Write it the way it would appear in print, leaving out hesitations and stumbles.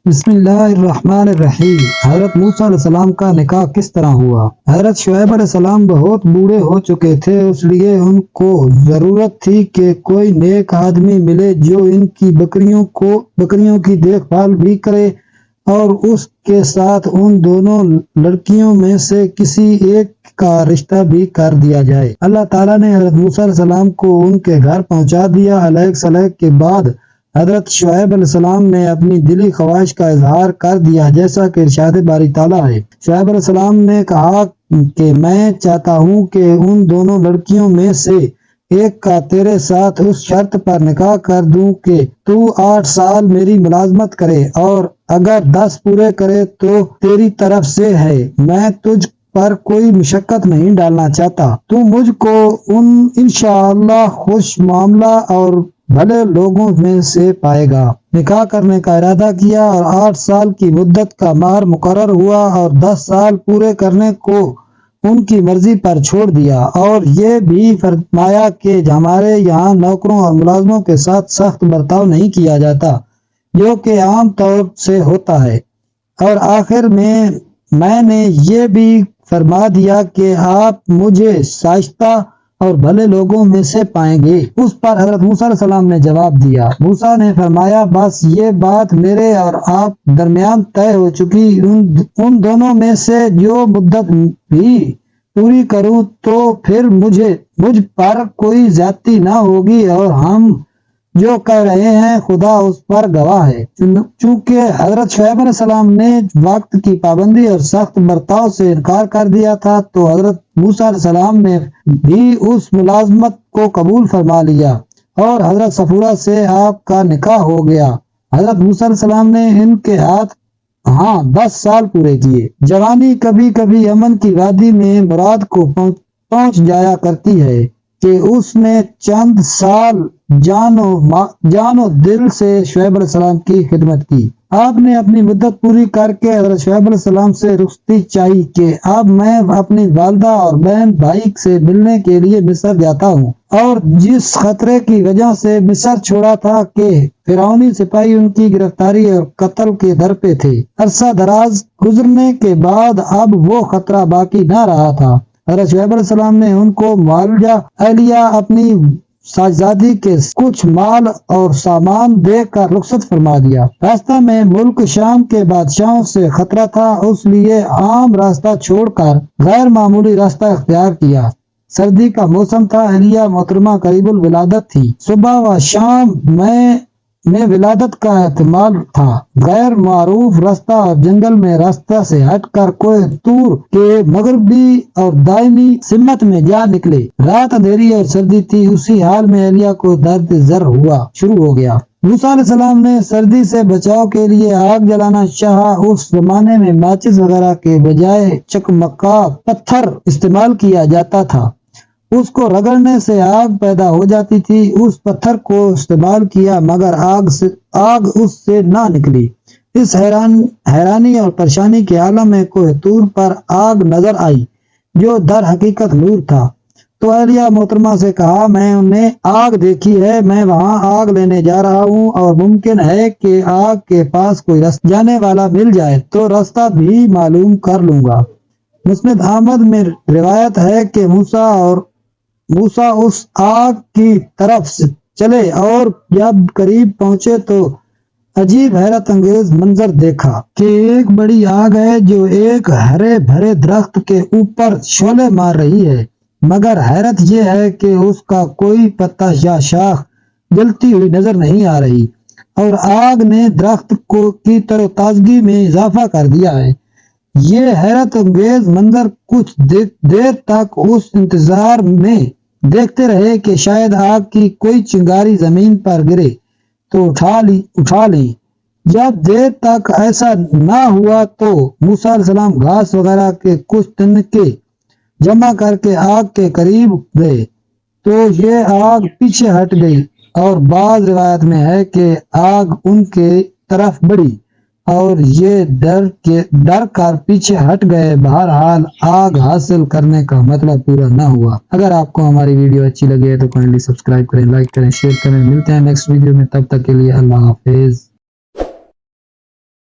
بسم اللہ الرحمن الرحیم۔ حضرت موسیٰ علیہ السلام کا نکاح کس طرح ہوا؟ حضرت شعیب علیہ السلام بہت بوڑھے ہو چکے تھے، اس لیے ان کو ضرورت تھی کہ کوئی نیک آدمی ملے جو ان کی بکریوں کی دیکھ بھال بھی کرے، اور اس کے ساتھ ان دونوں لڑکیوں میں سے کسی ایک کا رشتہ بھی کر دیا جائے۔ اللہ تعالیٰ نے حضرت موسیٰ علیہ السلام کو ان کے گھر پہنچا دیا۔ علیہ السلام کے بعد حضرت شعیب علیہ السلام نے اپنی دلی خواہش کا اظہار کر دیا، جیسا کہ ارشاد باری تعالیٰ ہے۔ شعیب علیہ السلام نے کہا کہ میں چاہتا ہوں کہ ان دونوں لڑکیوں میں سے ایک کا تیرے ساتھ اس شرط پر نکاح کر دوں کہ تو 8 سال میری ملازمت کرے، اور اگر 10 پورے کرے تو تیری طرف سے ہے۔ میں تجھ پر کوئی مشقت نہیں ڈالنا چاہتا، تو مجھ کو انشاءاللہ خوش معاملہ اور بھلے لوگوں میں سے پائے گا۔ نکاح کرنے کا ارادہ کیا اور 8 سال کی مدت کا مہر مقرر ہوا، اور 10 سال پورے کرنے کو ان کی مرضی پر چھوڑ دیا، اور یہ بھی فرمایا کہ ہمارے یہاں نوکروں اور ملازموں کے ساتھ سخت برتاؤ نہیں کیا جاتا جو کہ عام طور سے ہوتا ہے، اور آخر میں نے یہ بھی فرما دیا کہ آپ مجھے شائستہ اور بھلے لوگوں میں سے پائیں گے۔ اس پر حضرت موسیٰ علیہ السلام نے جواب دیا۔ موسیٰ نے فرمایا، بس یہ بات میرے اور آپ درمیان طے ہو چکی، ان دونوں میں سے جو مدت بھی پوری کروں تو پھر مجھ پر کوئی زیادتی نہ ہوگی، اور ہم جو کہہ رہے ہیں خدا اس پر گواہ ہے۔ چونکہ حضرت شعیب علیہ السلام نے وقت کی پابندی اور سخت برتاؤ سے انکار کر دیا تھا، تو حضرت موسیٰ علیہ السلام نے بھی اس ملازمت کو قبول فرما لیا، اور حضرت صفورہ سے آپ کا نکاح ہو گیا۔ حضرت موسیٰ علیہ السلام نے ان کے ہاتھ 10 سال پورے کیے۔ جوانی کبھی کبھی امن کی وادی میں مراد کو پہنچ جایا کرتی ہے کہ اس نے چند سال جان و دل سے شعیب علیہ السلام کی خدمت کی۔ آپ نے اپنی مدت پوری کر کے حضرت شعیب علیہ السلام سے رخصتی چاہی کہ اب میں اپنی والدہ اور بہن بھائی سے ملنے کے لیے مصر جاتا ہوں، اور جس خطرے کی وجہ سے مصر چھوڑا تھا کہ فرعونی سپاہی ان کی گرفتاری اور قتل کے در پہ تھے، عرصہ دراز گزرنے کے بعد اب وہ خطرہ باقی نہ رہا تھا۔ حضرت شعیب علیہ السلام نے ان کو معالجہ اہلیہ اپنی شاہزادی کے کچھ مال اور سامان دے کر رخصت فرما دیا۔ راستہ میں ملک شام کے بادشاہوں سے خطرہ تھا، اس لیے عام راستہ چھوڑ کر غیر معمولی راستہ اختیار کیا۔ سردی کا موسم تھا، اہلیہ محترمہ قریب الولادت تھی، صبح و شام میں ولادت کا احتمال تھا۔ غیر معروف راستہ اور جنگل میں راستہ سے ہٹ کر کوہ طور کے مغربی اور دائمی سمت میں جا نکلے۔ رات اندھیری اور سردی تھی، اسی حال میں اہلیہ کو درد ذر شروع ہو گیا۔ موسیٰ علیہ السلام نے سردی سے بچاؤ کے لیے آگ جلانا چاہا۔ اس زمانے میں ماچس وغیرہ کے بجائے چکمکا پتھر استعمال کیا جاتا تھا، اس کو رگڑنے سے آگ پیدا ہو جاتی تھی۔ اس پتھر کو استعمال کیا مگر آگ اس سے نہ نکلی۔ اس حیرانی اور پریشانی کے عالم میں کوہ طور پر آگ نظر آئی جو در حقیقت نور تھا، تو اہلیہ محترمہ سے کہا، میں نے آگ دیکھی ہے، میں وہاں آگ لینے جا رہا ہوں، اور ممکن ہے کہ آگ کے پاس کوئی جانے والا مل جائے تو راستہ بھی معلوم کر لوں گا۔ مسند احمد میں روایت ہے کہ موسیٰ اس آگ کی طرف چلے، اور جب قریب پہنچے تو عجیب حیرت انگیز منظر دیکھا کہ ایک بڑی آگ ہے جو ایک ہرے بھرے درخت کے اوپر شعلے مار رہی ہے، مگر حیرت یہ ہے کہ اس کا کوئی پتا یا شاخ جلتی ہوئی نظر نہیں آ رہی، اور آگ نے درخت کی تر و تازگی میں اضافہ کر دیا ہے۔ یہ حیرت انگیز منظر کچھ دیر تک اس انتظار میں دیکھتے رہے کہ شاید آگ کی کوئی چنگاری زمین پر گرے تو اٹھا لیں۔ جب دیر تک ایسا نہ ہوا تو موسیٰ علیہ السلام گھاس وغیرہ کے کچھ تنکے جمع کر کے آگ کے قریب گئے تو یہ آگ پیچھے ہٹ گئی، اور بعض روایت میں ہے کہ آگ ان کے طرف بڑھی اور یہ ڈر کر پیچھے ہٹ گئے۔ بہرحال آگ حاصل کرنے کا مطلب پورا نہ ہوا۔ اگر آپ کو ہماری ویڈیو اچھی لگے تو کائنڈلی سبسکرائب کریں، لائک کریں، شیئر کریں۔ ملتے ہیں نیکسٹ ویڈیو میں، تب تک کے لیے اللہ حافظ۔